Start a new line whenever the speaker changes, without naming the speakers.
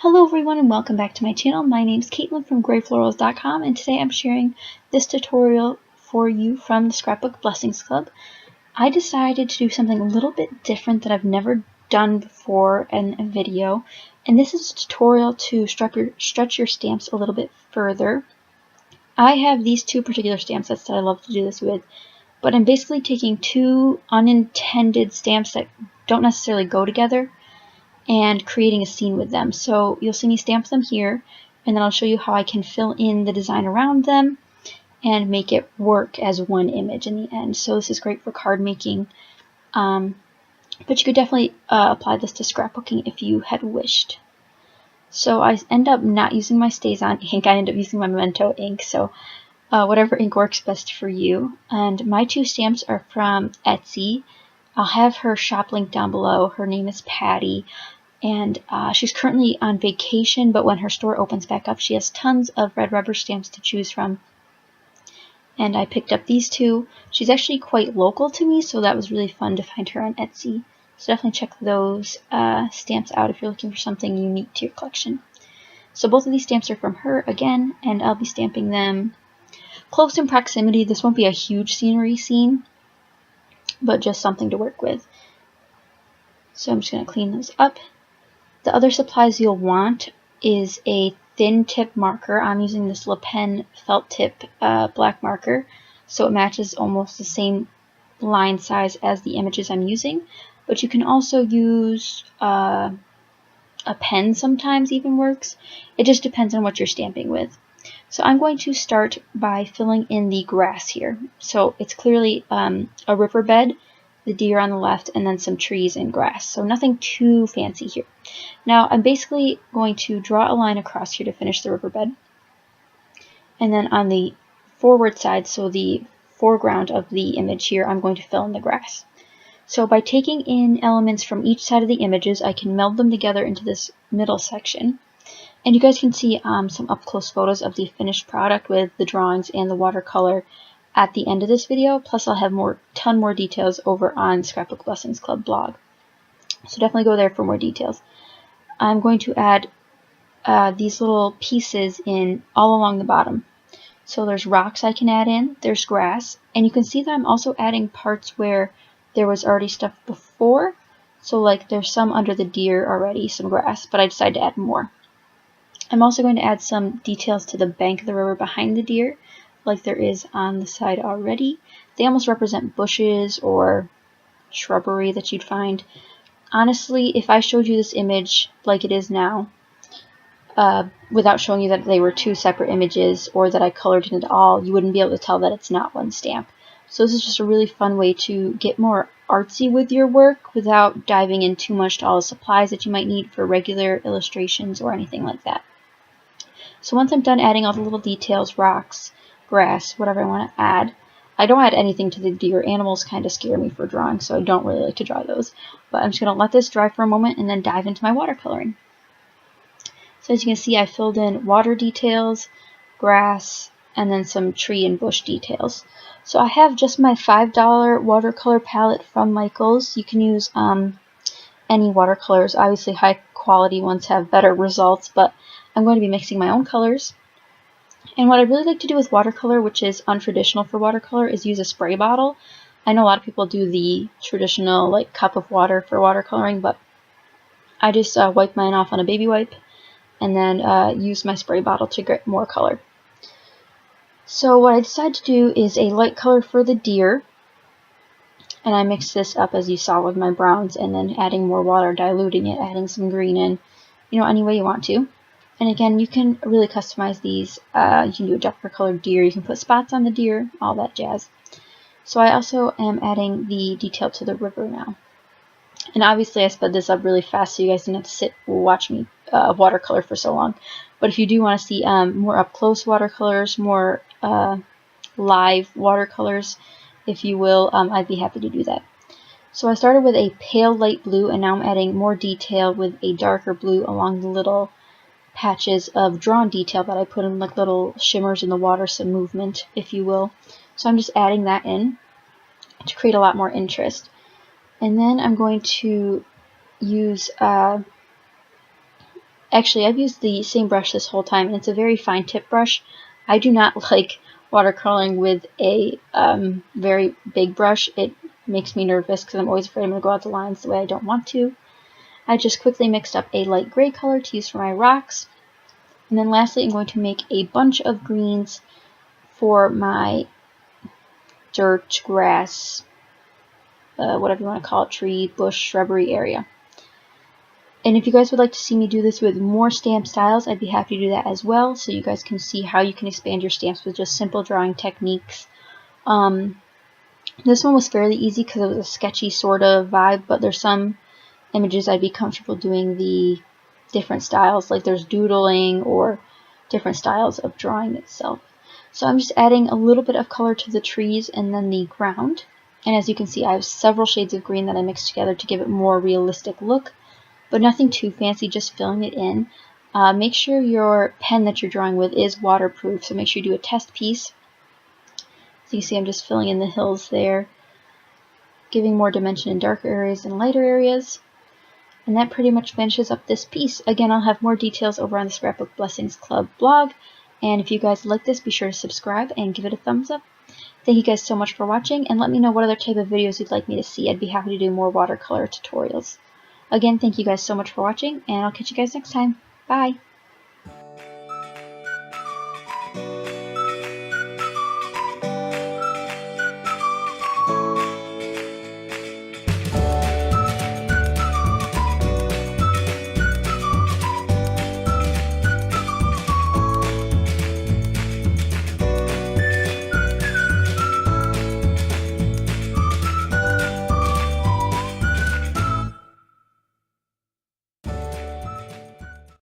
Hello everyone and welcome back to my channel. My name is Caitlin from Florals.com and today I'm sharing this tutorial for you from the Scrapbook Blessings Club. I decided to do something a little bit different that I've never done before in a video, and this is a tutorial to stretch your stamps a little bit further. I have these two particular stamp sets that I love to do this with, but I'm basically taking two unintended stamps that don't necessarily go together and creating a scene with them. So you'll see me stamp them here, and then I'll show you how I can fill in the design around them and make it work as one image in the end. So this is great for card making, but you could definitely apply this to scrapbooking if you had wished. So I end up not using my StazOn ink, I end up using my Memento ink, so whatever ink works best for you. And my two stamps are from Etsy. I'll have her shop link down below. Her name is Patty, and she's currently on vacation, but when her store opens back up, she has tons of red rubber stamps to choose from. And I picked up these two. She's actually quite local to me, so that was really fun to find her on Etsy. So definitely check those stamps out if you're looking for something unique to your collection. So both of these stamps are from her again, and I'll be stamping them close in proximity. This won't be a huge scenery scene, but just something to work with. So I'm just going to clean those up. The other supplies you'll want is a thin tip marker. I'm using this Le Pen felt tip black marker, so it matches almost the same line size as the images I'm using. But you can also use a pen, sometimes even works. It just depends on what you're stamping with. So I'm going to start by filling in the grass here. So it's clearly a riverbed, the deer on the left, and then some trees and grass. So nothing too fancy here. Now I'm basically going to draw a line across here to finish the riverbed. And then on the forward side, so the foreground of the image here, I'm going to fill in the grass. So by taking in elements from each side of the images, I can meld them together into this middle section. And you guys can see some up-close photos of the finished product with the drawings and the watercolor at the end of this video. Plus I'll have ton more details over on Scrapbook Blessings Club blog. So definitely go there for more details. I'm going to add these little pieces in all along the bottom. So there's rocks I can add in, there's grass, and you can see that I'm also adding parts where there was already stuff before. So like there's some under the deer already, some grass, but I decided to add more. I'm also going to add some details to the bank of the river behind the deer, like there is on the side already. They almost represent bushes or shrubbery that you'd find. Honestly, if I showed you this image like it is now, without showing you that they were two separate images or that I colored in at all, you wouldn't be able to tell that it's not one stamp. So this is just a really fun way to get more artsy with your work without diving in too much to all the supplies that you might need for regular illustrations or anything like that. So once I'm done adding all the little details, rocks, grass, whatever I want to add, I don't add anything to the deer. Animals kind of scare me for drawing, so I don't really like to draw those. But I'm just going to let this dry for a moment and then dive into my watercoloring. So as you can see, I filled in water details, grass, and then some tree and bush details. So I have just my $5 watercolor palette from Michaels. You can use any watercolors. Obviously high quality ones have better results, but I'm going to be mixing my own colors. And what I really like to do with watercolor, which is untraditional for watercolor, is use a spray bottle. I know a lot of people do the traditional like cup of water for watercoloring, but I just wipe mine off on a baby wipe and then use my spray bottle to get more color. So what I decided to do is a light color for the deer, and I mixed this up as you saw with my browns, and then adding more water, diluting it, adding some green in, any way you want to. And again, you can really customize these. You can do a darker colored deer, you can put spots on the deer, all that jazz. So I also am adding the detail to the river now. And obviously I sped this up really fast so you guys didn't have to sit and watch me watercolor for so long. But if you do want to see more up-close watercolors, more live watercolors, if you will, I'd be happy to do that. So I started with a pale light blue, and now I'm adding more detail with a darker blue along the little patches of drawn detail that I put in, like little shimmers in the water, some movement, if you will. So I'm just adding that in to create a lot more interest. And then I'm going to use Actually, I've used the same brush this whole time, and it's a very fine tip brush. I do not like watercoloring with a very big brush. It makes me nervous because I'm always afraid I'm going to go out the lines the way I don't want to. I just quickly mixed up a light gray color to use for my rocks. And then lastly, I'm going to make a bunch of greens for my dirt, grass, whatever you want to call it, tree, bush, shrubbery area. And if you guys would like to see me do this with more stamp styles, I'd be happy to do that as well, so you guys can see how you can expand your stamps with just simple drawing techniques. This one was fairly easy because it was a sketchy sort of vibe, but there's some images I'd be comfortable doing the different styles, like there's doodling or different styles of drawing itself. So I'm just adding a little bit of color to the trees and then the ground. And as you can see, I have several shades of green that I mixed together to give it more realistic look, but nothing too fancy, just filling it in. Make sure your pen that you're drawing with is waterproof, so make sure you do a test piece. So you see I'm just filling in the hills there, giving more dimension in darker areas and lighter areas. And that pretty much finishes up this piece. Again, I'll have more details over on the Scrapbook Blessings Club blog. And if you guys like this, be sure to subscribe and give it a thumbs up. Thank you guys so much for watching, and let me know what other type of videos you'd like me to see. I'd be happy to do more watercolor tutorials. Again, thank you guys so much for watching, and I'll catch you guys next time. Bye!